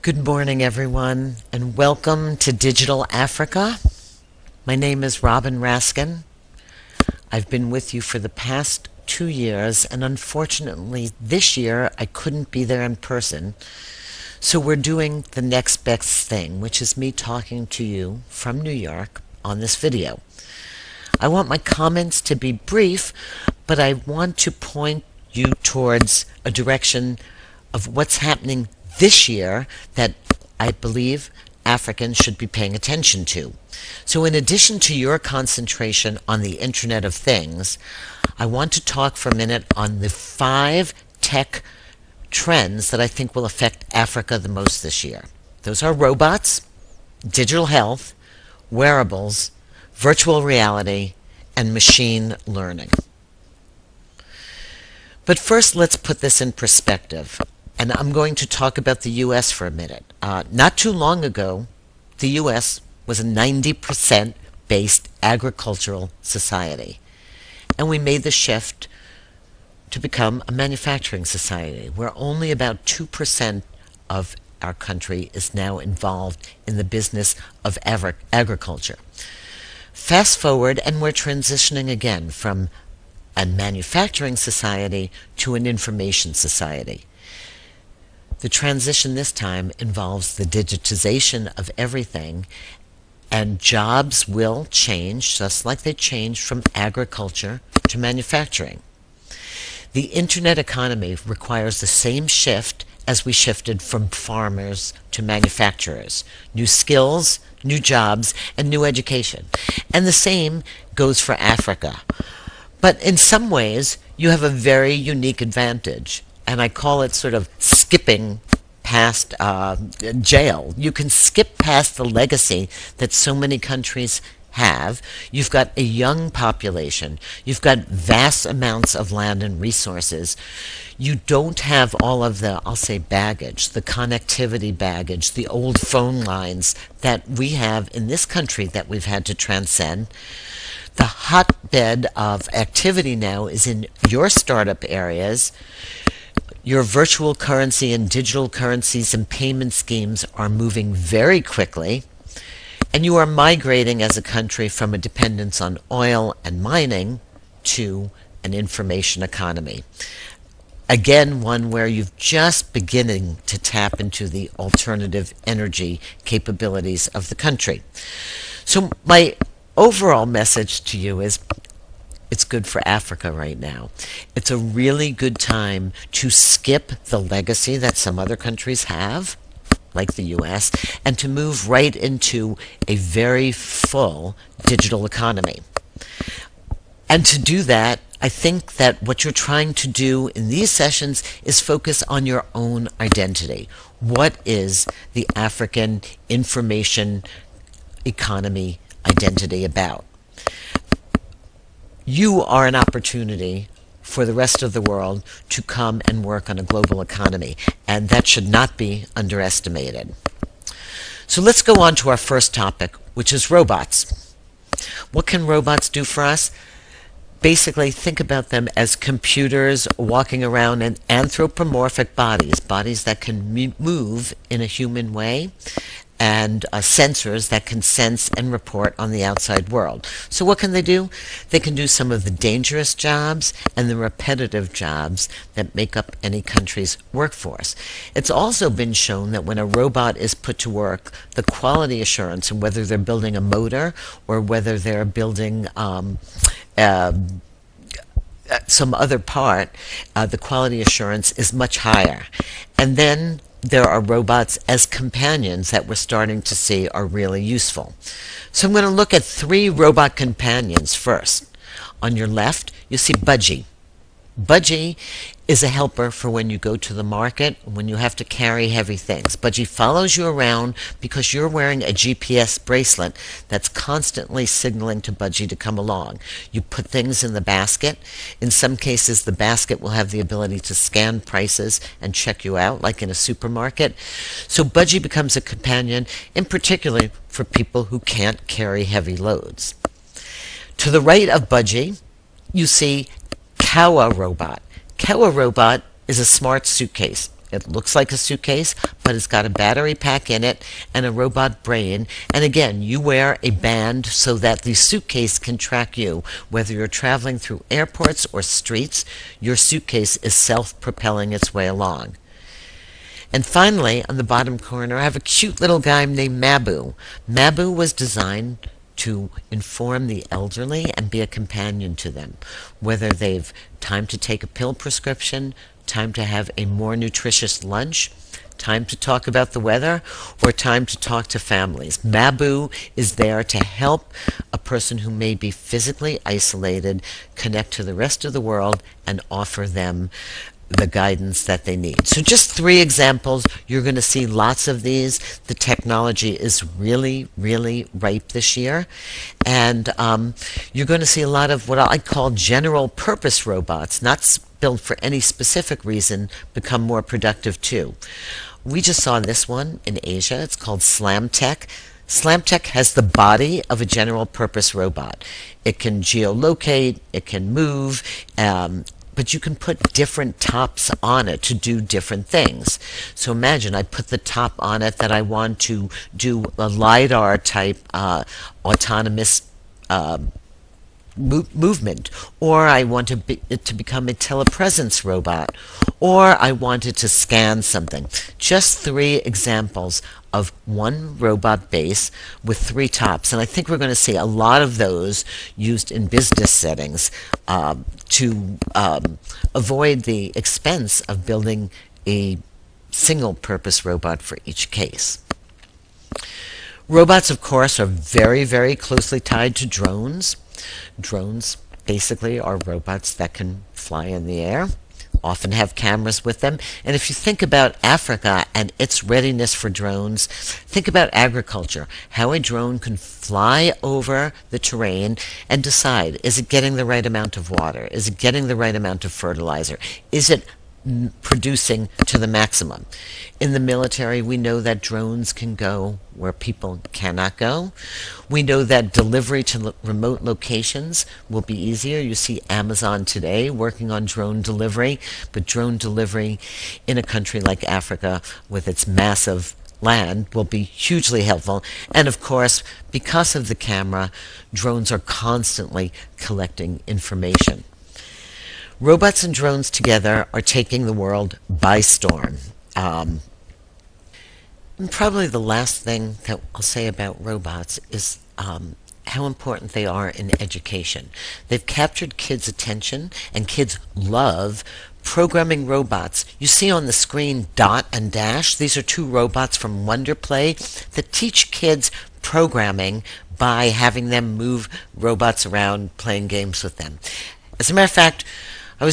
Good morning, everyone, and welcome to Digital Africa. My name is Robin Raskin. I've been with you for the past 2 years, and unfortunately, this year I couldn't be there in person. So we're doing the next best thing, which is me talking to you from New York on this video. I want my comments to be brief, but I want to point you towards a direction of what's happening this year that I believe Africans should be paying attention to. So in addition to your concentration on the Internet of Things, I want to talk for a minute on the 5 tech trends that I think will affect Africa the most this year. Those are robots, digital health, wearables, virtual reality, and machine learning. But first, let's put this in perspective. And I'm going to talk about the U.S. for a minute. Not too long ago, the U.S. was a 90% based agricultural society. And we made the shift to become a manufacturing society, where only about 2% of our country is now involved in the business of agriculture. Fast forward, and we're transitioning again from a manufacturing society to an information society. The transition this time involves the digitization of everything, and jobs will change just like they changed from agriculture to manufacturing. The internet economy requires the same shift as we shifted from farmers to manufacturers. New skills, new jobs, and new education. And the same goes for Africa. But in some ways, you have a very unique advantage. And I call it sort of skipping past jail. You can skip past the legacy that so many countries have. You've got a young population. You've got vast amounts of land and resources. You don't have all of the, I'll say, baggage, the connectivity baggage, the old phone lines that we have in this country that we've had to transcend. The hotbed of activity now is in your startup areas. Your virtual currency and digital currencies and payment schemes are moving very quickly, and you are migrating as a country from a dependence on oil and mining to an information economy. Again, one where you're just beginning to tap into the alternative energy capabilities of the country. So my overall message to you is, it's good for Africa right now. It's a really good time to skip the legacy that some other countries have, like the U.S., and to move right into a very full digital economy. And to do that, I think that what you're trying to do in these sessions is focus on your own identity. What is the African information economy identity about? You are an opportunity for the rest of the world to come and work on a global economy, and that should not be underestimated. So let's go on to our first topic, which is robots. What can robots do for us? Basically, think about them as computers walking around in anthropomorphic bodies, bodies that can move in a human way, and sensors that can sense and report on the outside world. So what can they do? They can do some of the dangerous jobs and the repetitive jobs that make up any country's workforce. It's also been shown that when a robot is put to work, the quality assurance, and whether they're building a motor or whether they're building some other part, the quality assurance is much higher. And then there are robots as companions that we're starting to see are really useful. So I'm going to look at 3 robot companions first. On your left, you see Budgie. Budgie is a helper for when you go to the market, when you have to carry heavy things. Budgie follows you around because you're wearing a GPS bracelet that's constantly signaling to Budgie to come along. You put things in the basket. In some cases, the basket will have the ability to scan prices and check you out, like in a supermarket. So Budgie becomes a companion, in particular for people who can't carry heavy loads. To the right of Budgie, you see Kawa Robot. Kawa Robot is a smart suitcase. It looks like a suitcase, but it's got a battery pack in it and a robot brain. And again, you wear a band so that the suitcase can track you. Whether you're traveling through airports or streets, your suitcase is self-propelling its way along. And finally, on the bottom corner, I have a cute little guy named Mabu. Mabu was designed to inform the elderly and be a companion to them, whether they've time to take a pill prescription, time to have a more nutritious lunch, time to talk about the weather, or time to talk to families. Mabu is there to help a person who may be physically isolated connect to the rest of the world and offer them the guidance that they need. So just 3 examples. You're going to see lots of these. The technology is really, really ripe this year. And you're going to see a lot of what I call general purpose robots, not built for any specific reason, become more productive too. We just saw this one in Asia. It's called SlamTech. SlamTech has the body of a general purpose robot. It can geolocate, it can move, but you can put different tops on it to do different things. So imagine I put the top on it that I want to do a LiDAR type autonomous movement, or I want it to become a telepresence robot, or I want it to scan something. Just 3 examples of one robot base with 3 tops, and I think we're going to see a lot of those used in business settings to avoid the expense of building a single purpose robot for each case. Robots, of course, are very, very closely tied to drones. Drones basically are robots that can fly in the air, often have cameras with them. And if you think about Africa and its readiness for drones, think about agriculture, how a drone can fly over the terrain and decide, is it getting the right amount of water? Is it getting the right amount of fertilizer? Is it producing to the maximum? In the military, we know that drones can go where people cannot go. We know that delivery to remote locations will be easier. You see Amazon today working on drone delivery, but drone delivery in a country like Africa with its massive land will be hugely helpful. And of course, because of the camera, drones are constantly collecting information. Robots and drones together are taking the world by storm. And probably the last thing that I'll say about robots is how important they are in education. They've captured kids' attention, and kids love programming robots. You see on the screen Dot and Dash. These are 2 robots from Wonder Play that teach kids programming by having them move robots around, playing games with them. As a matter of fact, I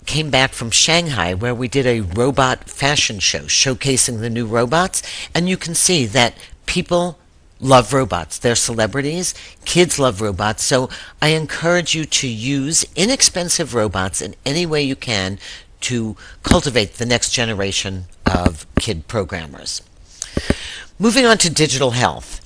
came back from Shanghai, where we did a robot fashion show showcasing the new robots, and you can see that people love robots. They're celebrities. Kids love robots. So I encourage you to use inexpensive robots in any way you can to cultivate the next generation of kid programmers. Moving on to digital health.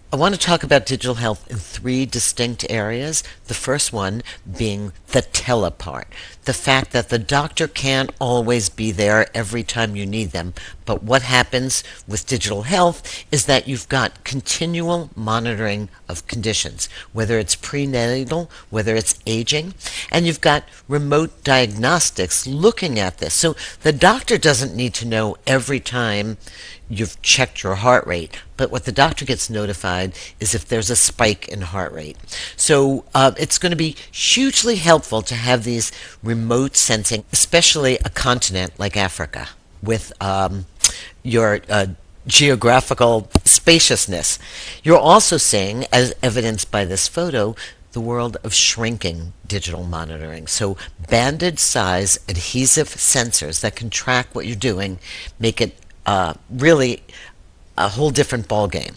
I want to talk about digital health in 3 distinct areas. The first one being the telepart. The fact that the doctor can't always be there every time you need them. But what happens with digital health is that you've got continual monitoring of conditions, whether it's prenatal, whether it's aging, and you've got remote diagnostics looking at this. So the doctor doesn't need to know every time you've checked your heart rate, but what the doctor gets notified is if there's a spike in heart rate. So it's going to be hugely helpful to have these remote sensing, especially a continent like Africa with your geographical spaciousness. You're also seeing, as evidenced by this photo, the world of shrinking digital monitoring. So banded size adhesive sensors that can track what you're doing make it really a whole different ballgame.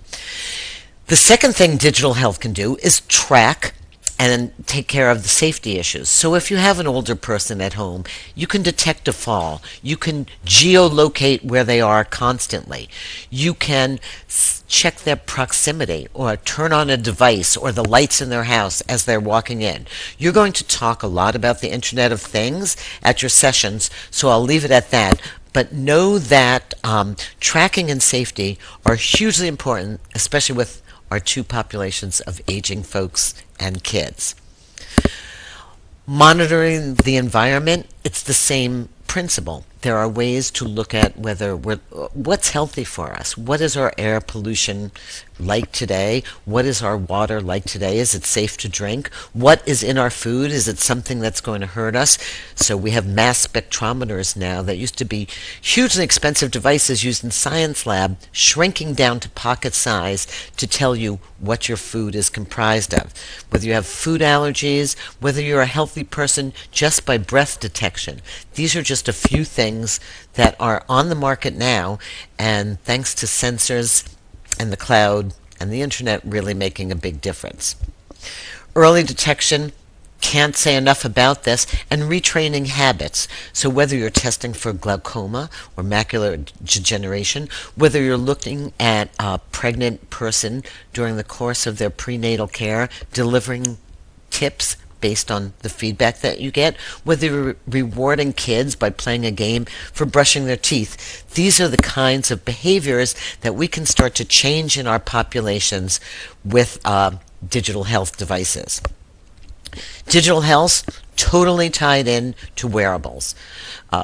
The second thing digital health can do is track and take care of the safety issues. So if you have an older person at home, you can detect a fall. You can geolocate where they are constantly. You can check their proximity or turn on a device or the lights in their house as they're walking in. You're going to talk a lot about the Internet of Things at your sessions, so I'll leave it at that. But know that tracking and safety are hugely important, especially with our two populations of aging folks and kids. Monitoring the environment, it's the same principle. There are ways to look at what's healthy for us. What is our air pollution like today? What is our water like today? Is it safe to drink? What is in our food? Is it something that's going to hurt us? So we have mass spectrometers now that used to be hugely expensive devices used in science lab, shrinking down to pocket size to tell you what your food is comprised of. Whether you have food allergies, whether you're a healthy person just by breath detection. These are just a few things that are on the market now, and thanks to sensors and the cloud and the internet really making a big difference. Early detection, can't say enough about this, and retraining habits. So whether you're testing for glaucoma or macular degeneration, whether you're looking at a pregnant person during the course of their prenatal care, delivering tips based on the feedback that you get, whether you're rewarding kids by playing a game for brushing their teeth. These are the kinds of behaviors that we can start to change in our populations with digital health devices. Digital health totally tied in to wearables.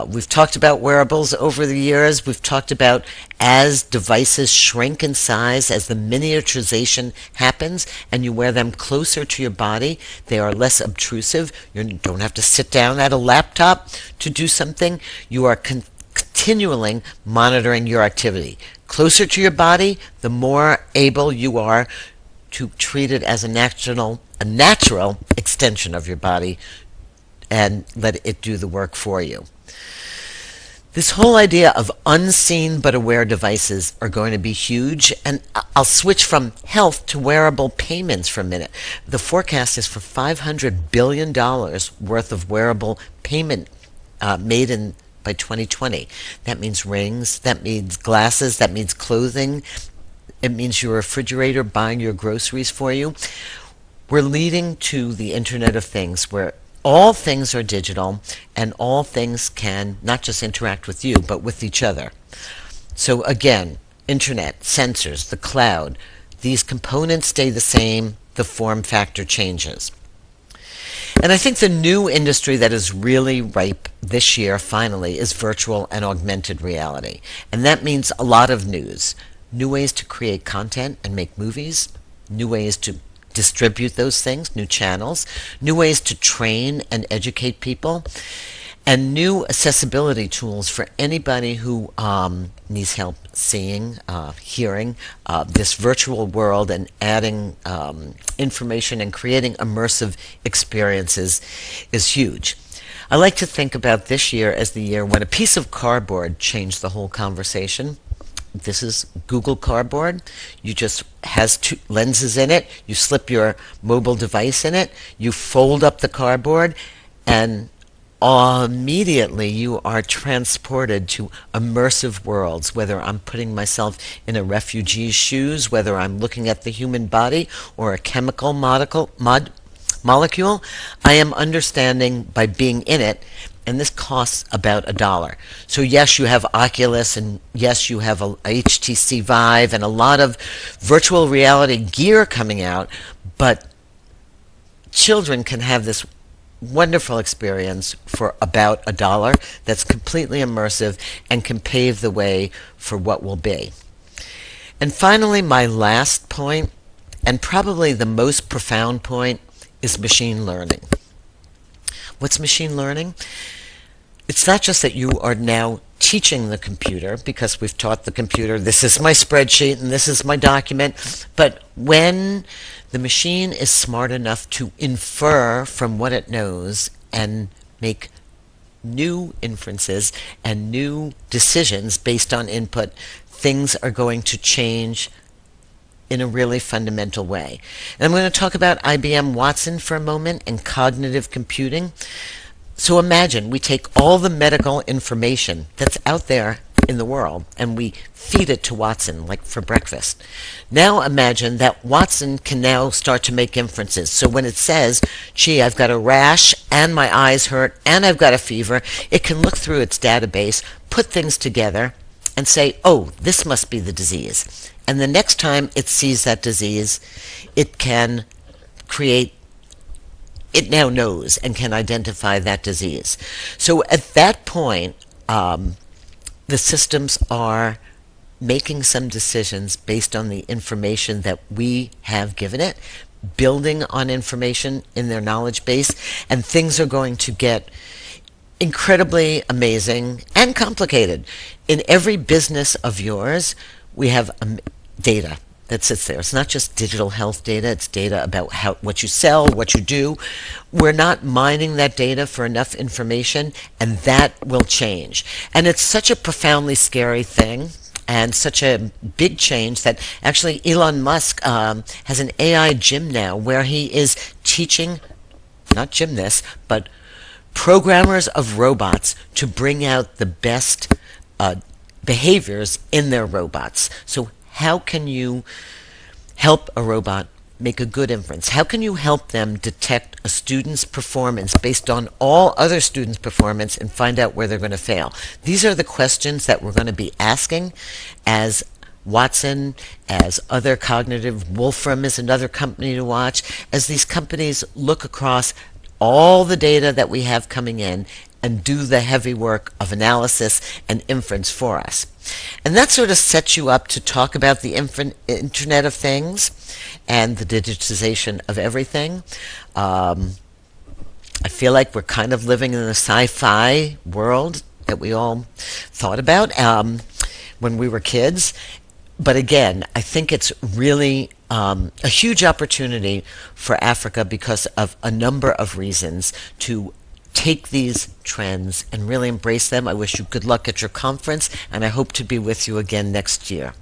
We've talked about wearables over the years. We've talked about as devices shrink in size, as the miniaturization happens, and you wear them closer to your body, they are less obtrusive. You don't have to sit down at a laptop to do something. You are continually monitoring your activity. Closer to your body, the more able you are to treat it as a natural extension of your body and let it do the work for you. This whole idea of unseen but aware devices are going to be huge, and I'll switch from health to wearable payments for a minute. The forecast is for $500 billion worth of wearable payment made in by 2020. That means rings, that means glasses, that means clothing, it means your refrigerator buying your groceries for you. We're leading to the Internet of Things, where all things are digital and all things can not just interact with you, but with each other. So again, internet, sensors, the cloud, these components stay the same, the form factor changes. And I think the new industry that is really ripe this year, finally, is virtual and augmented reality. And that means a lot of news. New ways to create content and make movies, new ways to distribute those things, new channels, new ways to train and educate people, and new accessibility tools for anybody who needs help seeing, hearing this virtual world, and adding information and creating immersive experiences is huge. I like to think about this year as the year when a piece of cardboard changed the whole conversation. This is Google Cardboard. You just has two lenses in it. You slip your mobile device in it. You fold up the cardboard, and immediately you are transported to immersive worlds. Whether I'm putting myself in a refugee's shoes, whether I'm looking at the human body or a chemical molecule, I am understanding by being in it. And this costs about $1. So yes, you have Oculus, and yes, you have a HTC Vive and a lot of virtual reality gear coming out, but children can have this wonderful experience for about $1 that's completely immersive and can pave the way for what will be. And finally, my last point, and probably the most profound point, is machine learning. What's machine learning? It's not just that you are now teaching the computer, because we've taught the computer, this is my spreadsheet and this is my document, but when the machine is smart enough to infer from what it knows and make new inferences and new decisions based on input, things are going to change in a really fundamental way. And I'm going to talk about IBM Watson for a moment and cognitive computing. So imagine we take all the medical information that's out there in the world and we feed it to Watson, like for breakfast. Now imagine that Watson can now start to make inferences. So when it says, gee, I've got a rash and my eyes hurt and I've got a fever, it can look through its database, put things together, and say, oh, this must be the disease. And the next time it sees that disease, it can create, it now knows and can identify that disease. So at that point, the systems are making some decisions based on the information that we have given it, building on information in their knowledge base, and things are going to get incredibly amazing and complicated. In every business of yours, we have data that sits there. It's not just digital health data, it's data about what you sell, what you do. We're not mining that data for enough information, and that will change. And it's such a profoundly scary thing and such a big change that actually Elon Musk has an AI gym now where he is teaching, not gymnasts, but programmers of robots to bring out the best behaviors in their robots. So how can you help a robot make a good inference? How can you help them detect a student's performance based on all other students' performance and find out where they're going to fail? These are the questions that we're going to be asking as Watson, as other cognitive, Wolfram is another company to watch, as these companies look across all the data that we have coming in and do the heavy work of analysis and inference for us. And that sort of sets you up to talk about the Internet of Things and the digitization of everything. I feel like we're kind of living in a sci-fi world that we all thought about when we were kids. But again, I think it's really a huge opportunity for Africa because of a number of reasons to take these trends and really embrace them. I wish you good luck at your conference, and I hope to be with you again next year.